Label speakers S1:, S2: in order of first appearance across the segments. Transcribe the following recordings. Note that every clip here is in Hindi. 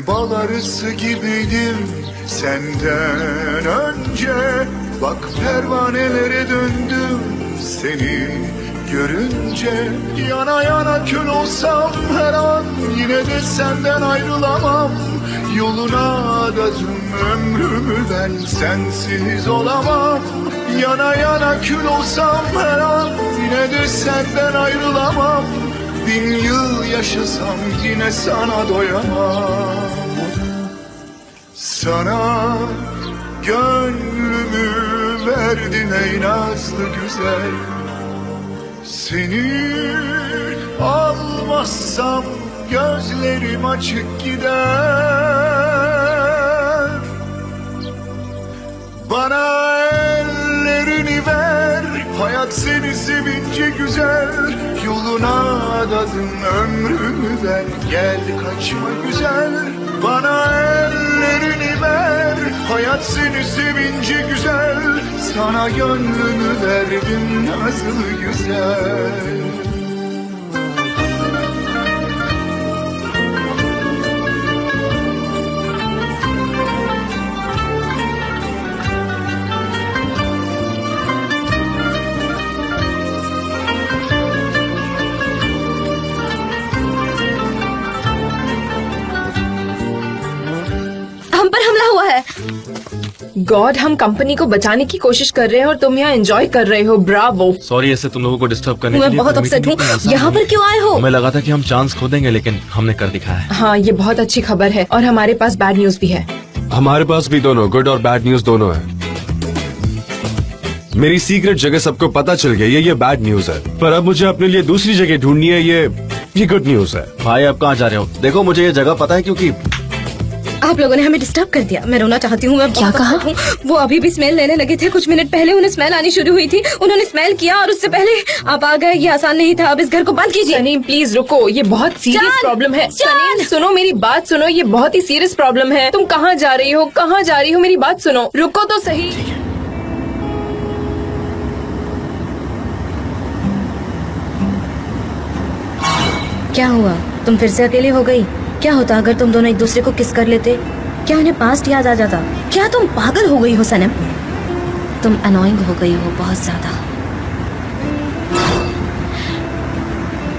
S1: bal arısı gibiydim senden önce. Bak pervanelere döndüm seni görünce. Yana yana kül olsam her an yine de senden ayrılamam. Yoluna adadım ömrümü ben sensiz olamam. Yana yana kül olsam her an yine de senden ayrılamam. 1000 yıl yaşasam yine sana doyamam. Sana gönlümü verdim ey nazlı güzel. Seni almazsam gözlerim açık gider. Bana ellerini ver, hayat seni sevince güzel. Yoluna adadım ömrümü ben, gel kaçma güzel. Bana ellerini ver, hayat seni sevince güzel. Sana gönlümü verdim nazlı güzel.
S2: हम पर हमला हुआ है।
S3: गॉड, हम कंपनी को बचाने की कोशिश कर रहे हैं और तुम यहाँ एंजॉय कर रहे हो। ब्रावो।
S4: सॉरी ऐसे तुम लोगों को डिस्टर्ब करने के
S2: मैं
S4: लिए।
S2: बहुत अपसेट हूँ। यहाँ पर क्यों आए हो?
S4: हमें लगा था कि हम चांस खो देंगे लेकिन हमने कर दिखाया है।
S3: हाँ, ये बहुत अच्छी खबर है और हमारे पास बैड न्यूज भी है।
S5: हमारे पास भी दोनों गुड और बैड न्यूज दोनों है। मेरी सीक्रेट जगह सबको पता चल गई है, ये बैड न्यूज है। पर अब मुझे अपने लिए दूसरी जगह ढूंढनी है, ये गुड न्यूज है।
S4: भाई आप कहाँ जा रहे हो? देखो मुझे ये जगह पता है क्योंकि
S2: आप लोगों ने हमें डिस्टर्ब कर दिया। मैं रोना चाहती हूँ। मैं
S3: क्या कहा?
S2: वो अभी भी स्मेल लेने लगे थे। कुछ मिनट पहले उन्हें स्मेल आनी शुरू हुई थी। उन्होंने स्मेल किया और उससे पहले आप आ गए। ये आसान नहीं था। अब इस घर को बंद कीजिए।
S3: सनी प्लीज रुको, ये बहुत सीरियस
S2: जान!
S3: प्रॉब्लम है।
S2: जान!
S3: सनी सुनो, मेरी बात सुनो, ये बहुत ही सीरियस प्रॉब्लम है। तुम कहाँ जा रही हो? कहाँ जा रही हो? मेरी बात सुनो, रुको तो सही।
S2: क्या हुआ? तुम फिर से अकेली हो गई? क्या होता अगर तुम दोनों एक दूसरे को किस कर लेते? क्या उन्हें पास्ट याद आ जाता? क्या तुम पागल हो गई हो सनम? तुम अनोइंग हो गई हो बहुत ज्यादा।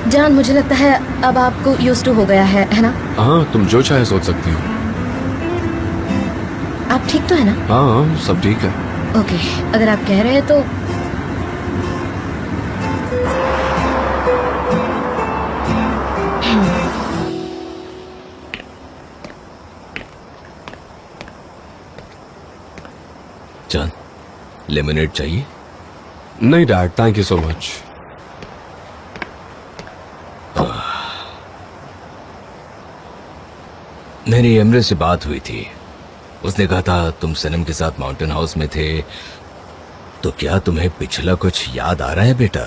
S2: जान, मुझे लगता है अब आपको यूज्ड टू हो गया है ना?
S5: हाँ, तुम जो चाहे सोच सकती हो।
S2: आप ठीक तो है ना?
S5: हाँ, सब ठीक है।
S2: ओके, अगर आप कह रहे हैं तो
S6: जान, लेमनेड चाहिए?
S5: नहीं dad, thank you so much.
S6: मेरी एमरे से बात हुई थी। उसने कहा था तुम सनम के साथ माउंटेन हाउस में थे। तो क्या तुम्हें पिछला कुछ याद आ रहा है बेटा?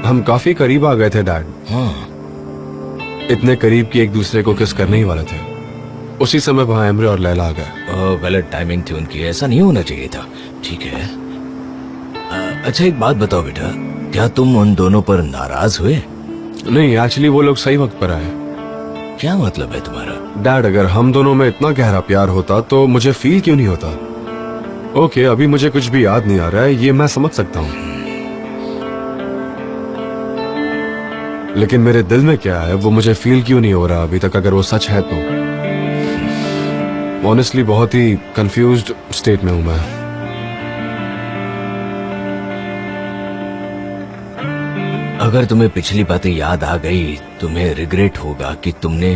S5: हम काफी करीब आ गए थे डैड।
S6: हाँ।
S5: इतने करीब कि एक दूसरे को किस करने ही वाले थे। उसी समय वहाँ एमरे और लैला आ गए।
S6: गलत टाइमिंग थी उनकी, ऐसा नहीं होना चाहिए था। ठीक है। अच्छा एक बात बताओ बेटा, क्या तुम उन दोनों पर नाराज हुए?
S5: नहीं, एक्चुअली वो लोग सही वक्त पर आए।
S6: क्या मतलब है तुम्हारा?
S5: डैड, अगर हम दोनों में इतना गहरा प्यार होता तो मुझे फील क्यों नहीं होता? ओके, अभी मुझे कुछ भी याद नहीं आ रहा है, ये मैं समझ सकता हूँ। लेकिन मेरे दिल में क्या है वो मुझे फील क्यों नहीं हो रहा अभी तक, अगर वो सच है तो। ऑनेस्टली बहुत ही कंफ्यूज्ड स्टेट में हूं मैं।
S6: अगर तुम्हें पिछली बातें याद आ गई, तुम्हें रिग्रेट होगा कि तुमने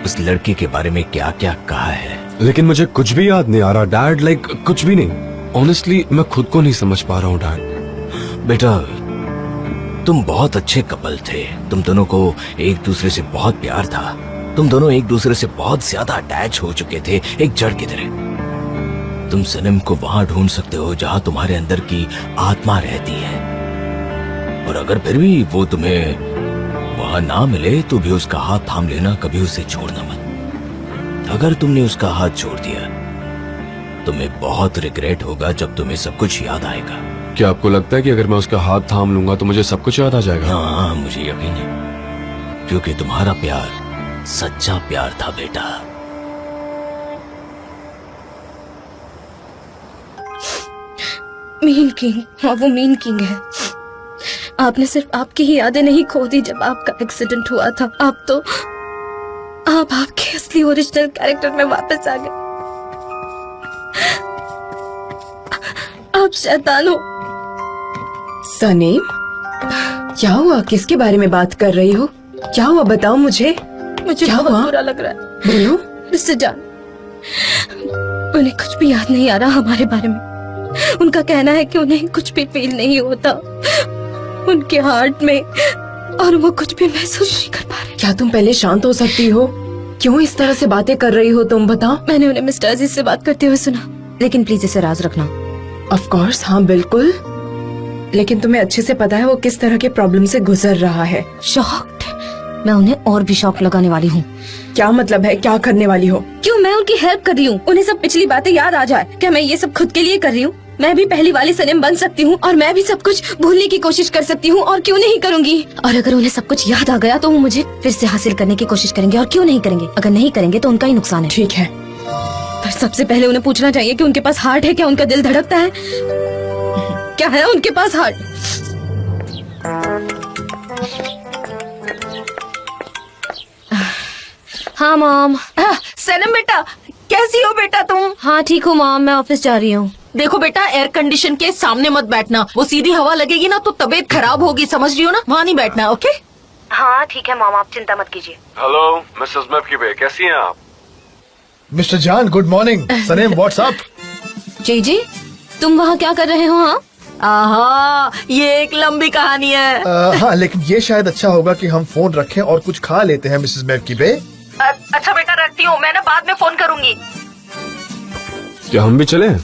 S6: उस लड़की के बारे में क्या क्या कहा है।
S5: लेकिन मुझे कुछ भी याद नहीं आ रहा डैड, लाइक कुछ भी नहीं। ऑनेस्टली मैं खुद को नहीं समझ पा रहा हूँ डैड।
S6: बेटा, तुम बहुत अच्छे कपल थे। तुम दोनों को एक दूसरे से बहुत प्यार था। तुम दोनों एक दूसरे से बहुत ज्यादा अटैच हो चुके थे, एक जड़ की तरह। तुम सनम को वहां ढूंढ सकते हो जहां तुम्हारे अंदर की आत्मा रहती है। और अगर फिर भी वो तुम्हें वहां ना मिले तो भी उसका हाथ थाम लेना, कभी उसे छोड़ना मत। अगर तुमने उसका हाथ छोड़ दिया तुम्हें बहुत रिग्रेट होगा जब तुम्हें सब कुछ याद आएगा।
S5: क्या आपको लगता है कि अगर मैं उसका हाथ थाम लूंगा तो मुझे सब कुछ याद आ जाएगा?
S6: हाँ, मुझे यकीन है, क्योंकि तुम्हारा प्यार सच्चा प्यार था बेटा।
S2: मीन किंग, हाँ वो मीन किंग है। आपने सिर्फ आपकी ही यादें नहीं खो दी जब आपका एक्सीडेंट हुआ था। आप आपके असली ओरिजिनल कैरेक्टर में वापस आ गए। आप शैतान हो।
S3: सनीम, क्या हुआ? किसके बारे में बात कर रही हो? क्या हुआ बताओ मुझे।
S2: मुझे
S3: क्या
S2: बहुत
S3: हुआ?
S2: बुरा लग रहा है।
S3: बोलो।
S2: मिस्टर जान, उन्हें कुछ भी याद नहीं आ रहा हमारे बारे में। उनका कहना है कि उन्हें कुछ भी फील नहीं होता उनके हार्ट में, और वो कुछ भी महसूस नहीं कर पा रहे।
S3: क्या तुम पहले शांत हो सकती हो? क्यों इस तरह से बातें कर रही हो तुम? बताओ।
S2: मैंने उन्हें मिस्टर अजीज से बात करते हुए सुना, लेकिन प्लीज इसे राज रखना।
S3: ऑफ कोर्स, हाँ बिल्कुल। लेकिन तुम्हें अच्छे से पता है वो किस तरह के प्रॉब्लम से गुजर रहा है।
S2: शॉक्ड। मैं उन्हें और भी शॉक लगाने वाली हूँ।
S3: क्या मतलब है? क्या करने वाली हो?
S2: क्यों मैं उनकी हेल्प कर रही हूँ? उन्हें सब पिछली बातें याद आ जाए। क्या मैं ये सब खुद के लिए कर रही हूँ? मैं भी पहली वाली सनम बन सकती हूँ और मैं भी सब कुछ भूलने की कोशिश कर सकती हूँ, और क्यों नहीं करूँगी। और अगर उन्हें सब कुछ याद आ गया तो वो मुझे फिर से हासिल करने की कोशिश करेंगे, और क्यों नहीं करेंगे? अगर नहीं करेंगे तो उनका ही नुकसान है।
S3: ठीक है,
S2: पर सबसे पहले उन्हें पूछना चाहिए कि उनके पास हार्ट है क्या? उनका दिल धड़कता है क्या? है उनके पास हार्ट? हाँ मॉम।
S7: सनम बेटा, कैसी हो बेटा तुम?
S2: हाँ ठीक हूँ मॉम, मैं ऑफिस जा रही हूँ।
S7: देखो बेटा, एयर कंडीशन के सामने मत बैठना, वो सीधी हवा लगेगी ना तो तबीयत खराब होगी, समझ रही हो ना? वहाँ नहीं बैठना, ओके?
S2: हाँ ठीक है मॉम, आप चिंता मत कीजिए।
S5: हेलो मिसेस मैफकीबे, कैसी हैं आप?
S1: मिस्टर जान, गुड मॉर्निंग। सनेम, व्हाट्सअप?
S2: जी, तुम वहाँ क्या कर रहे हो? हाँ
S7: आहा, ये एक लंबी कहानी है।
S1: हाँ, लेकिन ये शायद अच्छा होगा कि हम फोन रखें और कुछ खा लेते हैं मिसेस मैफकीबे।
S7: अच्छा बेटा, रखती हूँ, मैं ना बाद में फोन करूँगी।
S5: क्या हम भी चलें?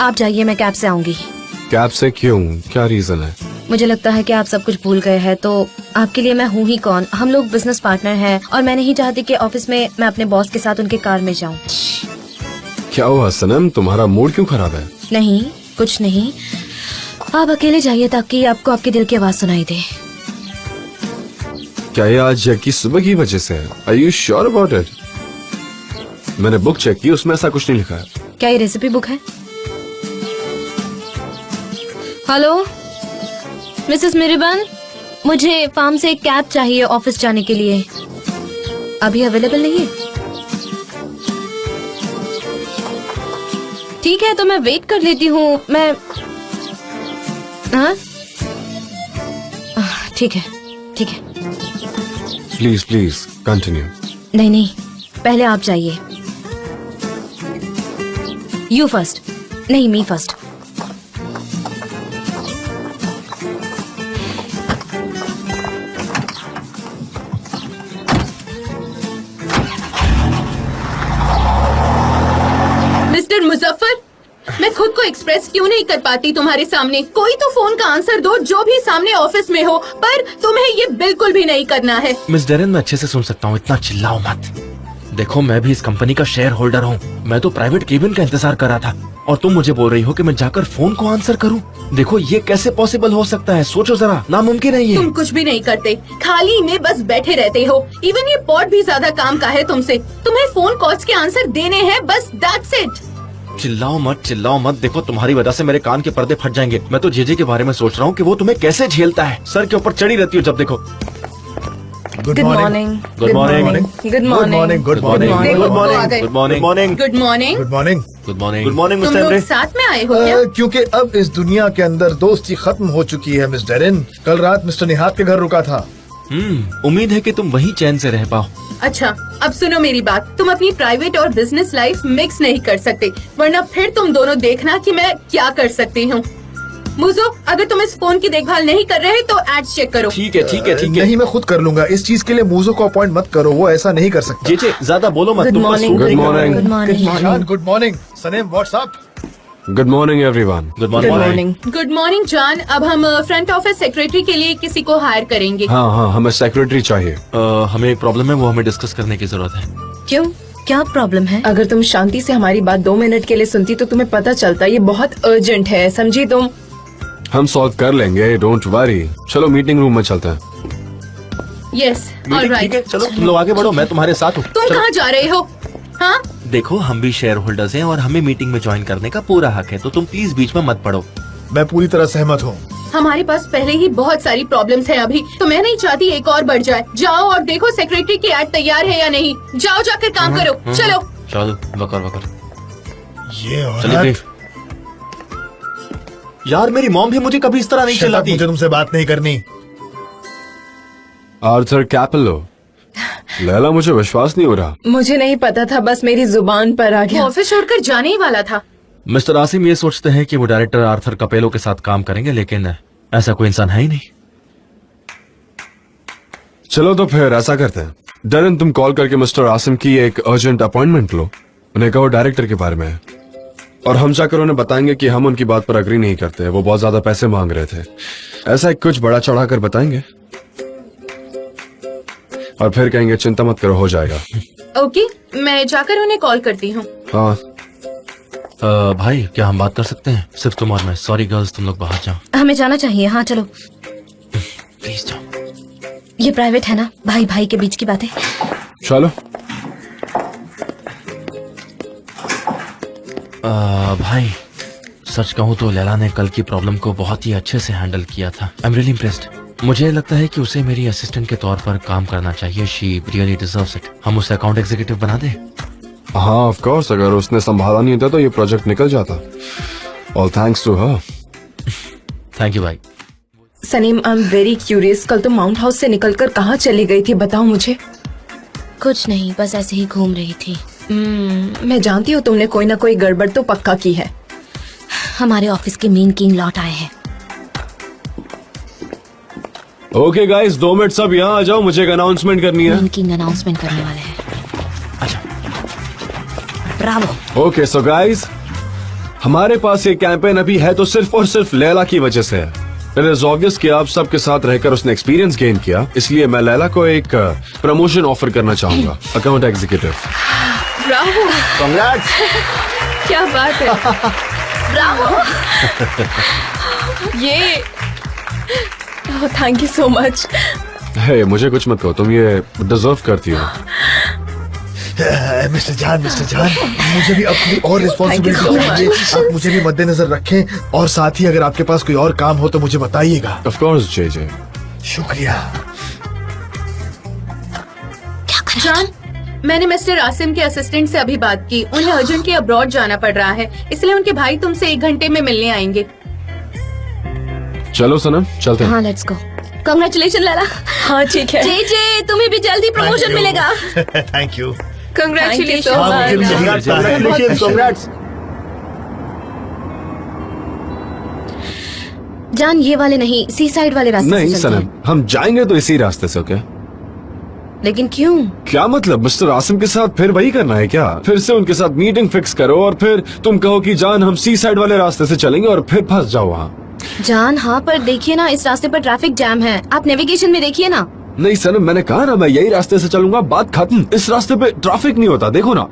S2: आप जाइए, मैं कैब से आऊंगी।
S5: कैब से क्यों? क्या रीजन है?
S2: मुझे लगता है कि आप सब कुछ भूल गए हैं, तो आपके लिए मैं हूँ ही कौन। हम लोग बिजनेस पार्टनर हैं और मैं नहीं चाहती कि ऑफिस में मैं अपने बॉस के साथ उनके कार में जाऊँ।
S5: क्या हुआ सनम, तुम्हारा मूड क्यों खराब है?
S2: नहीं, कुछ नहीं। आप अकेले जाइए ताकि आपको आपके दिल की आवाज सुनाई दे।
S5: क्या ये आज की सुबह की वजह से है? Are you sure about it? मैंने बुक चेक की, उसमें ऐसा कुछ नहीं लिखा है।
S2: क्या ये रेसिपी बुक है? हेलो मिसेस मिरिबन, मुझे फार्म से एक कैब चाहिए ऑफिस जाने के लिए। अभी अवेलेबल नहीं है? ठीक है, तो मैं वेट कर लेती हूँ। मैं हाँ ठीक है, ठीक है।
S5: Please please continue.
S2: नहीं नहीं, पहले आप जाइए। You first. नहीं, मी फर्स्ट।
S3: मिस्टर मुजफ्फर, मैं खुद को एक्सप्रेस क्यों नहीं कर पाती तुम्हारे सामने? कोई तो फोन का आंसर दो, जो भी सामने ऑफिस में हो, पर तुम्हें ये बिल्कुल भी नहीं करना है।
S4: मिस डेरेन, मैं अच्छे से सुन सकता हूँ, इतना चिल्लाओ मत। देखो, मैं भी इस कंपनी का शेयर होल्डर हूँ। मैं तो प्राइवेट केबिन का इंतजार कर रहा था और तुम मुझे बोल रही हो कि मैं जाकर फोन को आंसर करूँ। देखो, ये कैसे पॉसिबल हो सकता है? सोचो जरा, नामुमकिन है ये।
S3: तुम कुछ भी नहीं करते, खाली में बस बैठे रहते हो। इवन ये पॉड भी ज्यादा काम का है तुमसे। तुम्हें फोन कॉल्स के आंसर देने हैं, बस दैट्स इट।
S4: चिल्लाओ मत, चिल्लाओ मत। देखो, तुम्हारी वजह से मेरे कान के पर्दे फट जाएंगे। मैं तो जेजे के बारे में सोच रहा हूँ कि वो तुम्हें कैसे झेलता है। सर के ऊपर चढ़ी रहती हो जब देखो।
S1: Good
S2: good
S1: morning.
S2: Morning.
S4: Good morning.
S3: Good morning.
S1: Good
S4: good morning.
S1: Morning.
S4: Good
S3: आ
S4: मॉर्निंग।
S3: गए।
S4: Good morning. Morning.
S3: Good morning.
S1: Good morning.
S4: Good morning. Good morning
S3: तुम
S4: मिस्टर
S3: लोग
S4: एंड्रे।
S3: साथ में आए हो क्या?
S1: क्योंकि अब इस दुनिया के अंदर दोस्ती खत्म हो चुकी है मिस डेरेन। कल रात मिस्टर निहात के घर रुका था।
S4: उम्मीद है कि तुम वहीं चैन से रह पाओ।
S3: अच्छा, अब सुनो मेरी बात। तुम अपनी प्राइवेट और बिजनेस लाइफ मिक्स नहीं कर सकते, वरना फिर तुम दोनों देखना कि मैं क्या कर सकती हूँ। मुझो, अगर तुम इस फोन की देखभाल नहीं कर रहे तो एड्स चेक करो।
S4: ठीक है, ठीक है, ठीक है।
S1: नहीं, मैं खुद कर लूंगा। इस चीज के लिए मूजो को अपॉइंट मत करो, वो ऐसा नहीं कर सकता।
S4: जेजे, ज्यादा बोलो मत।
S2: Good
S4: तुम
S2: morning.
S5: Good morning.
S2: Good morning.
S1: जान, good morning. Sanam, what's up?
S5: Good morning everyone.
S4: Good morning.
S3: Good morning जान। अब हम फ्रंट ऑफिस सेक्रेटरी के लिए किसी को हायर करेंगे।
S5: हाँ हाँ, हमें सेक्रेटरी चाहिए।
S4: हमें एक प्रॉब्लम है, वो हमें डिस्कस करने की जरूरत है।
S2: क्यों? क्या प्रॉब्लम है?
S8: अगर तुम शांति से हमारी बात 2 मिनट के लिए सुनती तो तुम्हें पता चलता ये बहुत अर्जेंट है, समझी तुम?
S5: हम सॉल्व कर लेंगे, डोंट वरी। चलो मीटिंग रूम में चलते हैं।
S3: यस,
S4: मीटिंग ठीक
S3: ऑलराइट।
S4: है, चलो तुम लोग आगे बढ़ो, मैं तुम्हारे साथ हूँ।
S3: तुम
S4: चलो।
S3: कहाँ जा रहे हो? हाँ,
S4: देखो हम भी शेयर होल्डर्स हैं और हमें मीटिंग में ज्वाइन करने का पूरा हक है, तो तुम प्लीज बीच में मत पड़ो।
S1: मैं पूरी तरह सहमत हूँ।
S3: हमारे पास पहले ही बहुत सारी प्रॉब्लम्स हैं अभी, तो मैं नहीं चाहती एक और बढ़ जाए। जाओ और देखो सेक्रेटरी की एड तैयार है या नहीं। जाओ जाकर काम करो। चलो।
S4: चलो बकर बकर।
S1: ये
S4: चलिए
S1: औरत।
S4: देव। यार मेरी मॉम भी मुझे कभी इस तरह नहीं
S1: Shut up,
S4: चिल्लाती।
S1: मुझे तुमसे बात नहीं करनी।
S5: Arthur Capello. लैला, मुझे विश्वास नहीं हो रहा।
S8: मुझे नहीं पता था, बस मेरी जुबान पर आ
S3: वो
S8: गया।
S3: ऑफिस छोड़कर जाने ही वाला था।
S4: मिस्टर आसिम ये सोचते हैं कि वो डायरेक्टर आर्थर कपेलो के साथ काम करेंगे, लेकिन ऐसा कोई इंसान है ही नहीं।
S5: चलो तो फिर ऐसा करते हैं, डरन तुम कॉल करके मिस्टर आसिम की एक अर्जेंट अपॉइंटमेंट लो। उन्हें कहो डायरेक्टर के बारे में है, और हम जाकर उन्हें बताएंगे कि हम उनकी बात पर अग्री नहीं करते, वो बहुत ज्यादा पैसे मांग रहे थे। ऐसा ही कुछ बड़ा चढ़ा कर बताएंगे और फिर कहेंगे चिंता मत करो, हो जाएगा।
S3: ओके, मैं जाकर उन्हें कॉल करती हूँ।
S5: हाँ
S4: भाई क्या हम बात कर सकते हैं, सिर्फ तुम और मैं? सॉरी गर्ल्स, तुम लोग बाहर जाओ
S2: हमें जाना चाहिए। हाँ चलो,
S4: प्लीज जाओ।
S2: ये प्राइवेट है ना, भाई भाई के बीच की बात है।
S5: चलो।
S4: भाई सच कहूँ तो लैला ने कल की प्रॉब्लम को बहुत ही अच्छे से हैंडल किया था। I am really impressed. मुझे लगता है कि उसे मेरी असिस्टेंट के तौर पर काम करना चाहिए। She really deserves it. हम उसे अकाउंट एग्जीक्यूटिव बना दें।
S5: हाँ ऑफ कोर्स, अगर उसने संभाला नहीं होता तो ये प्रोजेक्ट निकल जाता। All thanks to her.
S4: Thank you भाई।
S8: Sanim, I am very curious, कल तुम माउंट हाउस से निकलकर कहाँ चली गई थी, बताओ मुझे।
S2: कुछ नहीं, बस ऐसे ही घूम रही थी।
S8: मैं जानती हूँ तुमने कोई ना कोई गड़बड़ तो पक्का की है।
S2: हमारे ऑफिस के मीन किंग लौट आए हैं।
S5: ओके गाइस, 2 मिनट सब यहाँ आ जाओ, मुझे एक अनाउंसमेंट करनी है।
S2: मीन किंग अनाउंसमेंट करने वाले हैं।
S4: अच्छा
S2: ब्रावो।
S5: ओके सो गाइस, हमारे पास ये कैंपेन अभी है तो सिर्फ और सिर्फ लैला की वजह से है। इट इज ऑब्वियस कि आप सबके साथ रहकर उसने एक्सपीरियंस गेन किया, इसलिए मैं लैला को एक प्रमोशन ऑफर करना चाहूंगा, अकाउंट एग्जीक्यूटिव।
S3: Bravo,
S1: congrats.
S3: क्या बात है।
S2: ब्रावो।
S8: ये थैंक यू सो मच।
S5: हे मुझे कुछ मत कहो, तुम ये डिजर्व करती हो।
S1: मिस्टर जान, मुझे भी अपनी और रिस्पॉन्सिबिलिटी
S8: Thank you so
S1: चाहिए। आप मुझे भी मद्देनजर रखें, और साथ ही अगर आपके पास कोई और काम हो तो मुझे बताइएगा।
S5: ऑफ कोर्स जे।
S1: शुक्रिया।
S3: जान, मैंने मिस्टर आसिम के असिस्टेंट से अभी बात की। उन्हें अर्जेंटली अब्रॉड जाना पड़ रहा है, इसलिए उनके भाई तुमसे 1 घंटे में मिलने आएंगे।
S5: चलो सनम चलते हैं।
S2: हाँ लेट्स गो। कांग्रेचुलेशन लैला।
S8: हाँ ठीक है।
S2: जे तुम्हें भी जल्दी प्रमोशन मिलेगा।
S1: Thank you.
S8: कंग्रेचुलेशन।
S2: जान ये वाले नहीं, सी साइड वाले रास्ते
S5: नहीं
S2: से चलते
S5: सनम,
S2: हैं।
S5: हम जाएंगे तो इसी रास्ते से। ओके
S2: लेकिन क्यों?
S5: क्या मतलब, मिस्टर आसिम के साथ फिर वही करना है क्या? फिर से उनके साथ मीटिंग फिक्स करो और फिर तुम कहो कि जान हम सी साइड वाले रास्ते से चलेंगे और फिर फंस जाओ वहाँ।
S2: जान हाँ, पर देखिए ना, इस रास्ते पर ट्रैफिक जैम है। आप नेविगेशन में देखिए ना।
S5: नहीं सनम, मैंने कहा ना मैं यही रास्ते से चलूंगा, बात खत्म। इस रास्ते पे ट्रैफिक नहीं होता, देखो ना।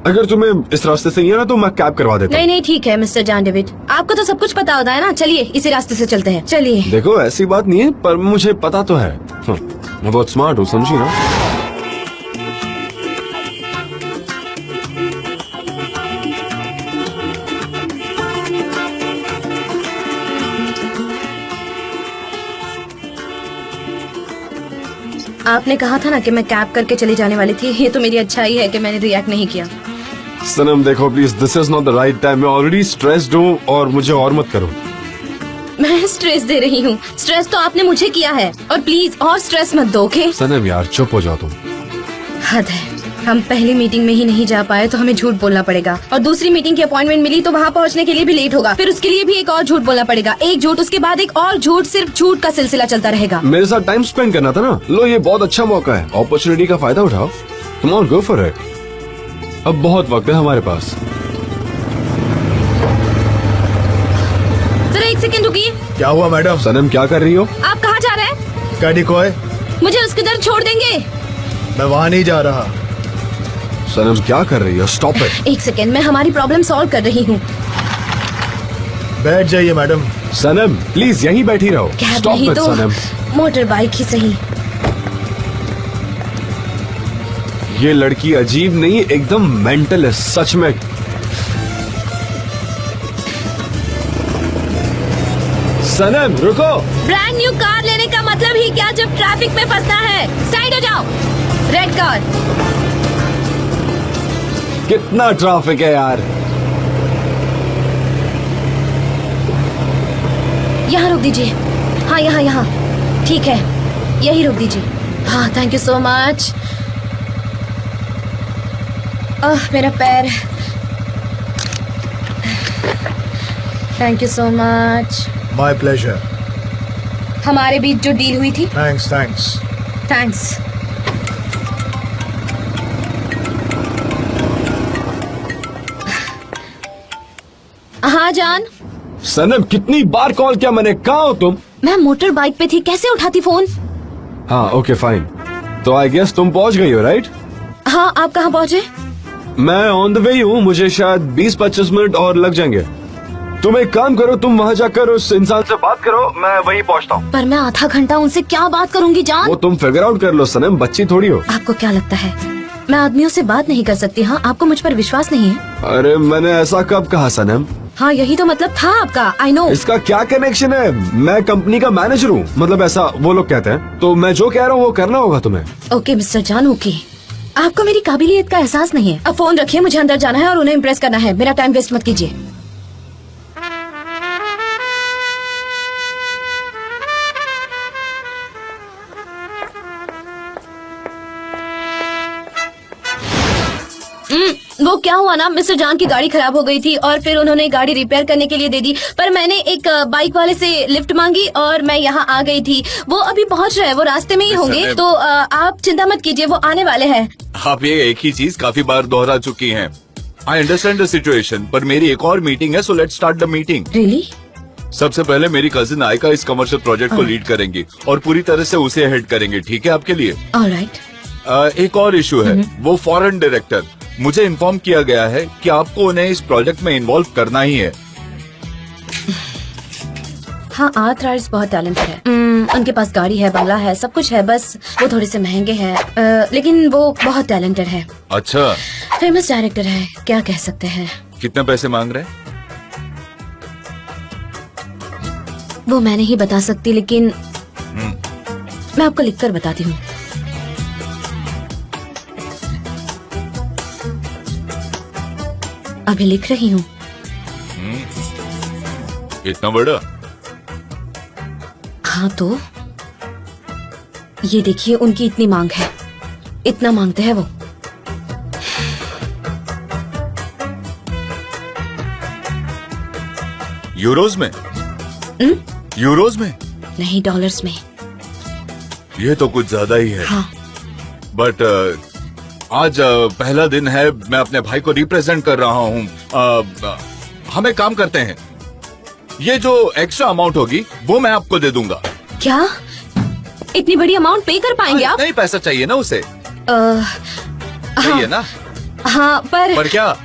S5: अगर तुम्हें इस रास्ते से ही है ना तो मैं कैब करवा देता
S2: नहीं
S5: हूँ।
S2: नहीं ठीक है मिस्टर जान डेविड, आपको तो सब कुछ पता होता है ना। चलिए इसी रास्ते से चलते हैं, चलिए।
S5: देखो ऐसी बात नहीं है, पर मुझे पता तो है। मैं बहुत स्मार्ट हूँ, समझी ना।
S2: आपने कहा था ना कि मैं कैब करके चली जाने वाली थी। ये तो मेरी अच्छाई है कि मैंने रिएक्ट नहीं किया।
S5: सनम देखो please, this is not the right time. मैं ऑलरेडी स्ट्रेस्ड हूँ और मुझे और मत करो।
S2: मैं स्ट्रेस दे रही हूँ? स्ट्रेस तो आपने मुझे किया है, और प्लीज और स्ट्रेस मत दो। ओके
S5: सनम यार चुप हो जाओ तुम।
S2: हद है, हम पहली मीटिंग में ही नहीं जा पाए तो हमें झूठ बोलना पड़ेगा, और दूसरी मीटिंग की अपॉइंटमेंट मिली तो वहाँ पहुँचने के लिए भी लेट होगा, फिर उसके लिए भी एक और झूठ बोलना पड़ेगा। एक झूठ, उसके बाद एक और झूठ, सिर्फ झूठ का सिलसिला चलता रहेगा।
S5: मेरे साथ टाइम स्पेंड करना था ना। लो ये बहुत अच्छा मौका है, अपॉर्चुनिटी का फायदा उठाओ। Come on, go for it. अब बहुत वक्त है हमारे पास।
S2: जरा 1 सेकंड रुकिए।
S1: क्या हुआ मैडम?
S5: सनम क्या कर रही हो?
S2: आप कहाँ जा रहे हैं?
S1: कैडी कोय,
S2: मुझे उसके दर छोड़ देंगे?
S1: मैं वहाँ नहीं जा रहा।
S5: सनम क्या कर रही है? Stop it.
S2: एक सेकेंड, मैं हमारी प्रॉब्लम सॉल्व कर रही हूँ।
S1: बैठ जाइए मैडम।
S5: सनम प्लीज यहीं बैठी रहो।
S2: कैब
S5: स्टॉप
S2: नहीं
S5: इट
S2: तो
S5: सनम।
S2: मोटर बाइक ही सही।
S5: ये लड़की अजीब नहीं, एकदम मेंटल है सच में। सनम रुको।
S2: ब्रांड न्यू कार लेने का मतलब ही क्या जब ट्रैफिक में फंसना है? साइड हो जाओ। Red car.
S5: कितना ट्रैफिक है यार।
S2: यहाँ रोक दीजिए। हाँ यहाँ यहाँ ठीक है, यही रोक दीजिए। हाँ थैंक यू सो मच। मेरा पैर। Thank you so much.
S1: My pleasure.
S2: हमारे बीच जो डील हुई थी।
S1: Thanks thanks.
S2: थैंक्स। हाँ जान।
S5: सनम कितनी बार कॉल किया मैंने, कहाँ हो तुम?
S2: मैं मोटर बाइक पे थी, कैसे उठाती फोन?
S5: हाँ ओके फाइन। तो आई गेस तुम पहुंच गई हो राइट?
S2: हाँ आप कहाँ पहुँचे?
S5: मैं ऑन द वे हूँ, मुझे शायद 20-25 मिनट और लग जाएंगे। तुम एक काम करो, तुम वहाँ जाकर उस इंसान से बात करो, मैं वहीं पहुँचता हूँ।
S2: पर मैं आधा घंटा उनसे क्या बात करूंगी जान?
S5: वो तुम फिगर आउट कर लो सनम, बच्ची थोड़ी हो।
S2: आपको क्या लगता है मैं आदमियों से बात नहीं कर सकती? हाँ आपको मुझ पर विश्वास नहीं है?
S5: अरे मैंने ऐसा कब कहा सनम?
S2: हाँ यही तो मतलब था आपका। I know.
S5: इसका क्या कनेक्शन है? मैं कंपनी का मैनेजर हूँ, मतलब ऐसा वो लोग कहते हैं, तो मैं जो कह रहा हूँ वो करना होगा तुम्हें।
S2: ओके मिस्टर जान, ओके। आपको मेरी काबिलियत का एहसास नहीं है। अब फोन रखिए, मुझे अंदर जाना है और उन्हें इम्प्रेस करना है। मेरा टाइम वेस्ट मत कीजिए। वो क्या हुआ ना, मिस्टर जान की गाड़ी खराब हो गई थी और फिर उन्होंने गाड़ी रिपेयर करने के लिए दे दी, पर मैंने एक बाइक वाले से लिफ्ट मांगी और मैं यहाँ आ गई थी। वो अभी पहुँच रहे हैं, वो रास्ते में ही होंगे, तो आप चिंता मत कीजिए, वो आने वाले हैं।
S9: आप ये एक ही चीज काफी बार दोहरा चुकी हैं। आई अंडरस्टैंड द सिचुएशन, पर मेरी एक और मीटिंग है, so let's start the meeting.
S2: Really?
S9: सबसे पहले मेरी कजिन आयका इस कमर्शियल प्रोजेक्ट को लीड करेंगी और पूरी तरह से उसे हेड करेंगे, ठीक है आपके लिए?
S2: ऑलराइट।
S9: एक और इशू है, वो फॉरेन डायरेक्टर। मुझे इन्फॉर्म किया गया है कि आपको उन्हें इस प्रोजेक्ट में इन्वॉल्व करना ही है।
S2: हाँ आर्थराइट्स बहुत टैलेंटेड है। उनके पास गाड़ी है, बंगला है, सब कुछ है, बस वो थोड़े से महंगे हैं, लेकिन वो बहुत टैलेंटेड है।
S9: अच्छा,
S2: फेमस डायरेक्टर है, क्या कह सकते हैं।
S9: कितने पैसे मांग रहे हैं?
S2: वो मैं नहीं बता सकती, लेकिन मैं आपको लिखकर बताती हूँ। अभी लिख रही हूँ।
S9: इतना बड़ा?
S2: हाँ तो ये देखिए, उनकी इतनी मांग है, इतना मांगते हैं वो।
S9: यूरोज में? यूरोज में
S2: नहीं, डॉलर्स में।
S9: ये तो कुछ ज्यादा ही है।
S2: हाँ।
S9: बट आज पहला दिन है, मैं अपने भाई को रिप्रेजेंट कर रहा हूँ। हम एक काम करते हैं, ये जो एक्स्ट्रा अमाउंट होगी वो मैं आपको दे दूंगा।
S2: क्या इतनी बड़ी अमाउंट पे कर पाएंगे आप?
S9: नहीं, पैसा चाहिए ना उसे। चाहिए ना?
S2: हाँ पर
S9: क्या?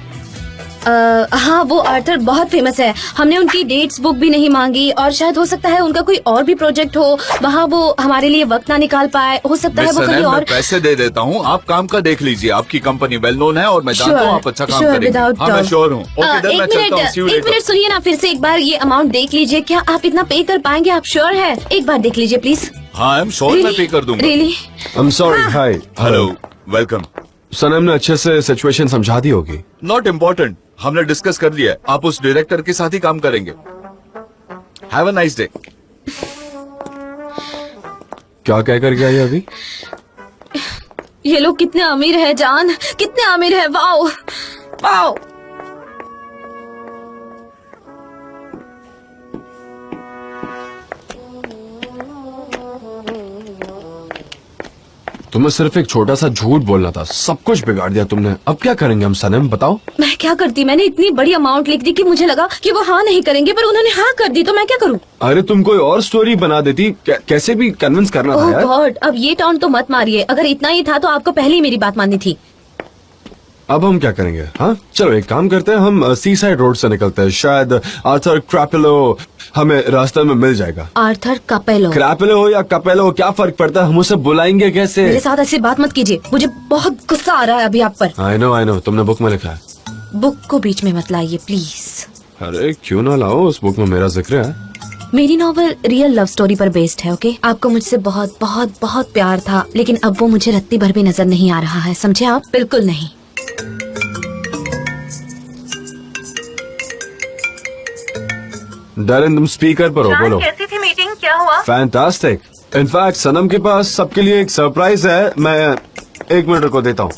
S2: हाँ वो आर्थर बहुत फेमस है, हमने उनकी डेट्स बुक भी नहीं मांगी और शायद हो सकता है उनका कोई और भी प्रोजेक्ट हो, वहाँ वो हमारे लिए वक्त ना निकाल पाए, हो सकता है वो कहीं और।
S9: मैं पैसे दे देता हूँ, आप काम का देख लीजिए, आपकी कंपनी वेल नोन है और मैं जानता हूँ आप अच्छा काम करेंगे। हाँ मैं श्योर हूँ।
S2: एक मिनट सुनिए ना, फिर से एक बार ये अमाउंट देख लीजिए, क्या आप इतना पे कर पाएंगे? आप श्योर है? एक बार देख लीजिए प्लीज।
S9: हाँ आई एम श्योर, मैं पे कर दूंगा।
S2: Really?
S5: I am sorry. Hi.
S9: Hello, welcome.
S5: Sanam ने अच्छे से सिचुएशन समझा दी होगी।
S9: नॉट इम्पोर्टेंट, हमने डिस्कस कर लिया है, आप उस डायरेक्टर के साथ ही काम करेंगे। Have a nice day.
S5: क्या कह कर गया ये अभी?
S2: ये लोग कितने अमीर है जान, कितने अमीर है। Wow wow.
S5: तुम्हें सिर्फ एक छोटा सा झूठ बोलना था, सब कुछ बिगाड़ दिया तुमने। अब क्या करेंगे हम सनम, बताओ?
S2: मैं क्या करती, मैंने इतनी बड़ी अमाउंट लिख दी कि मुझे लगा कि वो हाँ नहीं करेंगे, पर उन्होंने हाँ कर दी, तो मैं क्या करूँ?
S5: अरे तुम कोई और स्टोरी बना देती, कैसे भी कन्विंस करना था यार।
S2: गॉड, अब ये टर्न तो मत मारिए, अगर इतना ही था तो आपको पहले ही मेरी बात माननी थी।
S5: अब हम क्या करेंगे? हाँ चलो एक काम करते हैं, हम सी साइड रोड से निकलते हैं, शायद आर्थर क्रैपेलो हमें रास्ते में मिल जाएगा।
S2: आर्थर कपेलो।
S5: क्रैपेलो हो या कपेलो क्या फर्क पड़ता है, हम उसे बुलाएंगे कैसे?
S2: मेरे साथ ऐसी बात मत कीजिए, मुझे बहुत गुस्सा आ रहा है अभी आप पर।
S5: आई नो तुमने बुक में लिखा है।
S2: बुक को बीच में मत लाइए प्लीज।
S5: अरे क्यों ना लाओ, उस बुक में मेरा जिक्र है।
S2: मेरी नॉवल रियल लव स्टोरी पर बेस्ड है। ओके, आपको मुझसे बहुत बहुत बहुत प्यार था, लेकिन अब वो मुझे रत्ती भर भी नजर नहीं आ रहा है, समझे आप? बिल्कुल नहीं।
S5: डैरेन तुम स्पीकर पर हो, बोलो।
S3: कैसी थी मीटिंग, क्या हुआ?
S5: फैंटास्टिक। इनफैक्ट सनम के पास सबके लिए एक सरप्राइज है, मैं 1 मिनट को देता हूँ।